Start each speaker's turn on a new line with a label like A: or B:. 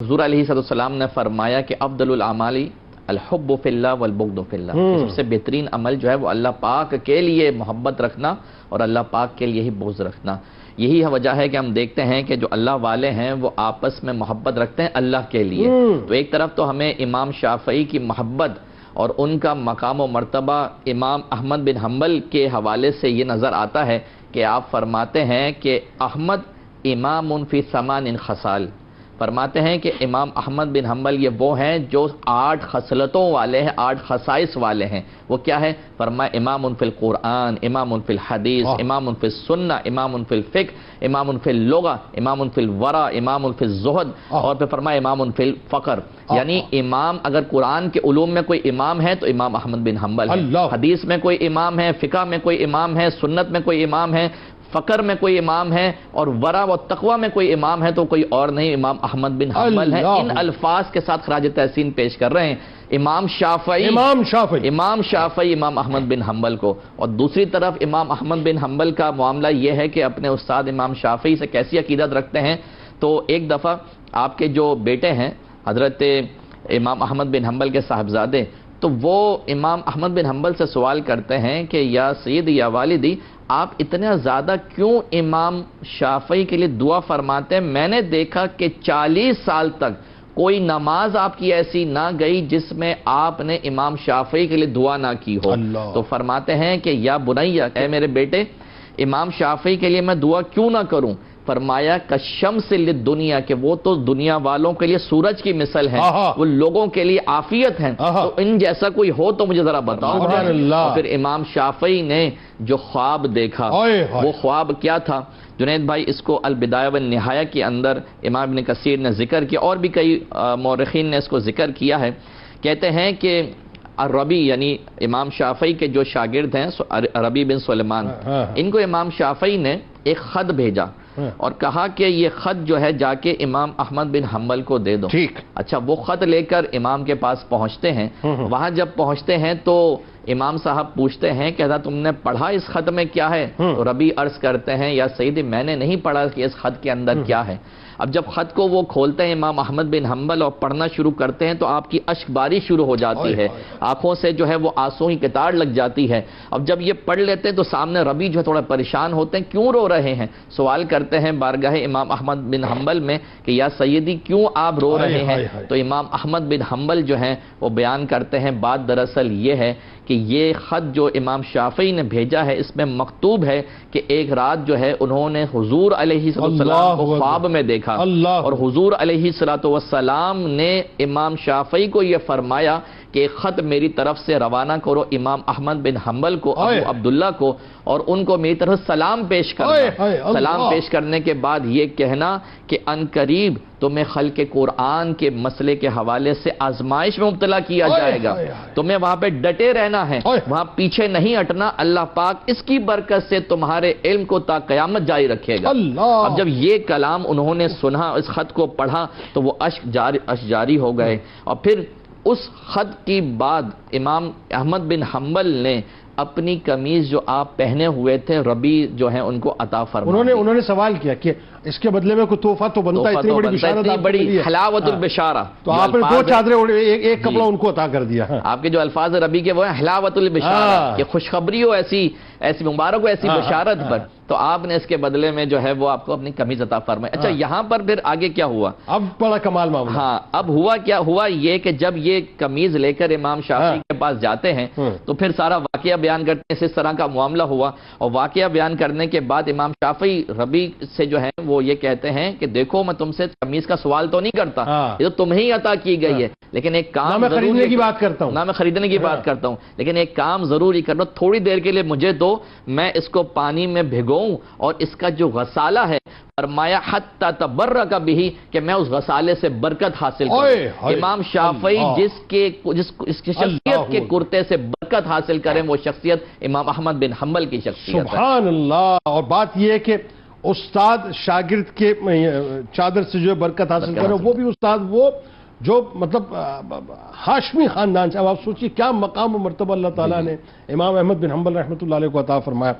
A: حضور علیہ السلام نے فرمایا کہ افضل الاعمال الحب فی اللہ والبغض فی اللہ، سب سے بہترین عمل جو ہے وہ اللہ پاک کے لیے محبت رکھنا اور اللہ پاک کے لیے ہی بغض رکھنا۔ یہی وجہ ہے کہ ہم دیکھتے ہیں کہ جو اللہ والے ہیں وہ آپس میں محبت رکھتے ہیں اللہ کے لیے۔ تو ایک طرف تو ہمیں امام شافعی کی محبت اور ان کا مقام و مرتبہ امام احمد بن حنبل کے حوالے سے یہ نظر آتا ہے کہ آپ فرماتے ہیں کہ احمد امام فی 8 خصال، فرماتے ہیں کہ امام احمد بن حنبل یہ وہ ہیں جو 8 خصلتوں والے ہیں، 8 خصائص والے ہیں۔ وہ کیا ہے؟ فرمایا امام فی القرآن، امام فی الحدیث، امام فی السنہ، امام فی الفقہ، امام فی اللغہ، امام فی الورع، امام فی الزہد، اور پھر فرمایا امام فی الفقر۔ یعنی امام اگر قرآن کے علوم میں کوئی امام ہے تو امام احمد بن حنبل ہے، حدیث میں کوئی امام ہے، فقہ میں کوئی امام ہے، سنت میں کوئی امام ہے، فقر میں کوئی امام ہے، اور ورع و تقوی میں کوئی امام ہے تو کوئی اور نہیں، امام احمد بن حنبل ہے۔ ان الفاظ کے ساتھ خراج تحسین پیش کر رہے ہیں امام شافعی امام احمد بن حنبل کو۔ اور دوسری طرف امام احمد بن حنبل کا معاملہ یہ ہے کہ اپنے استاد امام شافعی سے کیسی عقیدت رکھتے ہیں۔ تو ایک دفعہ آپ کے جو بیٹے ہیں حضرت امام احمد بن حنبل کے صاحبزادے، تو وہ امام احمد بن حنبل سے سوال کرتے ہیں کہ یا سیدی یا والدی، آپ اتنا زیادہ کیوں امام شافعی کے لیے دعا فرماتے ہیں؟ میں نے دیکھا کہ 40 سال تک کوئی نماز آپ کی ایسی نہ گئی جس میں آپ نے امام شافعی کے لیے دعا نہ کی ہو۔ تو فرماتے ہیں کہ یا بنیا، اے میرے بیٹے، امام شافعی کے لیے میں دعا کیوں نہ کروں؟ فرمایا کالشمس للدنیا، کہ وہ تو دنیا والوں کے لیے سورج کی مثل ہے، وہ لوگوں کے لیے عافیت ہیں، تو ان جیسا کوئی ہو تو مجھے ذرا بتاؤ۔ پھر امام شافعی نے جو خواب دیکھا، وہ خواب کیا تھا؟ جنید بھائی اس کو البدایہ والنہایہ کے اندر امام ابن کثیر نے ذکر کیا، اور بھی کئی مورخین نے اس کو ذکر کیا ہے۔ کہتے ہیں کہ ربی یعنی امام شافعی کے جو شاگرد ہیں ربی بن سلیمان، ان کو امام شافعی نے ایک خط بھیجا اور کہا کہ یہ خط جو ہے جا کے امام احمد بن حنبل کو دے دو۔ اچھا، وہ خط لے کر امام کے پاس پہنچتے ہیں۔ وہاں جب پہنچتے ہیں تو امام صاحب پوچھتے ہیں کہ تم نے پڑھا اس خط میں کیا ہے؟ تو ربی عرض کرتے ہیں یا سیدی میں نے نہیں پڑھا کہ اس خط کے اندر کیا ہے۔ اب جب خط کو وہ کھولتے ہیں امام احمد بن حنبل اور پڑھنا شروع کرتے ہیں تو آپ کی اشک باری شروع ہو جاتی ہے، آنکھوں سے جو ہے وہ آنسوں کی قطار لگ جاتی ہے۔ اب جب یہ پڑھ لیتے ہیں تو سامنے ربی جو ہے تھوڑا پریشان ہوتے ہیں، کیوں رو رہے ہیں؟ سوال کرتے ہیں بارگاہ امام احمد بن حنبل میں کہ یا سیدی کیوں آپ رو رہے ہیں؟ تو امام احمد بن حنبل جو ہیں وہ بیان کرتے ہیں بات دراصل یہ ہے کہ یہ خط جو امام شافعی نے بھیجا ہے اس میں مکتوب ہے کہ ایک رات جو ہے انہوں نے حضور علیہ السلام کو خواب میں دیکھا، اور حضور علیہ السلام نے امام شافعی کو یہ فرمایا کہ خط میری طرف سے روانہ کرو امام احمد بن حنبل کو، ابو عبداللہ کو، اور ان کو میری طرف سلام پیش کرنا۔ سلام پیش کرنے کے بعد یہ کہنا کہ ان قریب تمہیں خلق قرآن کے مسئلے کے حوالے سے آزمائش میں مبتلا کیا جائے گا، تمہیں وہاں پہ ڈٹے رہنا ہے، وہاں پیچھے نہیں ہٹنا، اللہ پاک اس کی برکت سے تمہارے علم کو تا قیامت جاری رکھے گا۔ اب جب یہ کلام انہوں نے سنا، اس خط کو پڑھا تو وہ اشک جاری ہو گئے، اور پھر اس خط کی بعد امام احمد بن حنبل نے اپنی قمیض جو آپ پہنے ہوئے تھے ربی جو ہیں ان کو عطا فرمایا۔
B: انہوں نے سوال کیا کہ اس کے بدلے میں کوئی تحفہ تو بنتا ہے، اتنی بڑی بشارت، اتنی بڑی
A: حلاوت البشارہ،
B: تو آپ نے 2 چادریں ایک کپڑا ان کو عطا کر دیا۔
A: آپ کے جو الفاظ ربی کے وہ ہیں حلاوت البشارہ، کہ خوشخبری ہو، ایسی مبارک ہو، ایسی بشارت پر، تو آپ نے اس کے بدلے میں جو ہے وہ آپ کو اپنی قمیض عطا فرمائی۔ اچھا، یہاں پر پھر آگے کیا ہوا؟
B: اب بڑا کمال معاملہ۔
A: ہاں، اب ہوا کیا؟ ہوا یہ کہ جب یہ قمیض لے کر امام شافعی کے پاس جاتے ہیں تو پھر سارا واقعہ بیان کرتے ہیں، اس طرح کا معاملہ ہوا، اور واقعہ بیان کرنے کے بعد امام شافعی ربی سے جو ہے وہ یہ کہتے ہیں کہ دیکھو میں تم سے قمیض کا سوال تو نہیں کرتا، یہ تو تمہیں ہی عطا کی گئی ہے، لیکن ایک کام
B: میں خریدنے کی بات کرتا ہوں،
A: نہ میں خریدنے کی بات کرتا ہوں، لیکن ایک کام ضروری کرنا، تھوڑی دیر کے لیے مجھے دو، میں اس کو پانی میں بھگوؤں اور اس کا جو غسالہ ہے فرمایا حتی تبرک بہ، کہ میں اس غسالے سے برکت حاصل کروں۔ امام شافعی جس شخصیت کے کرتے سے برکت حاصل کریں وہ شخصیت امام احمد بن حنبل کی شخصیت ہے۔
B: سبحان اللہ۔ اور بات یہ ہے کہ استاد شاگرد کے چادر سے جو برکت حاصل کرے، وہ بھی استاد وہ جو مطلب ہاشمی خاندان سے، اب آپ سوچیے کیا مقام و مرتبہ اللہ تعالیٰ نے امام احمد بن حنبل رحمۃ اللہ علیہ کو عطا فرمایا۔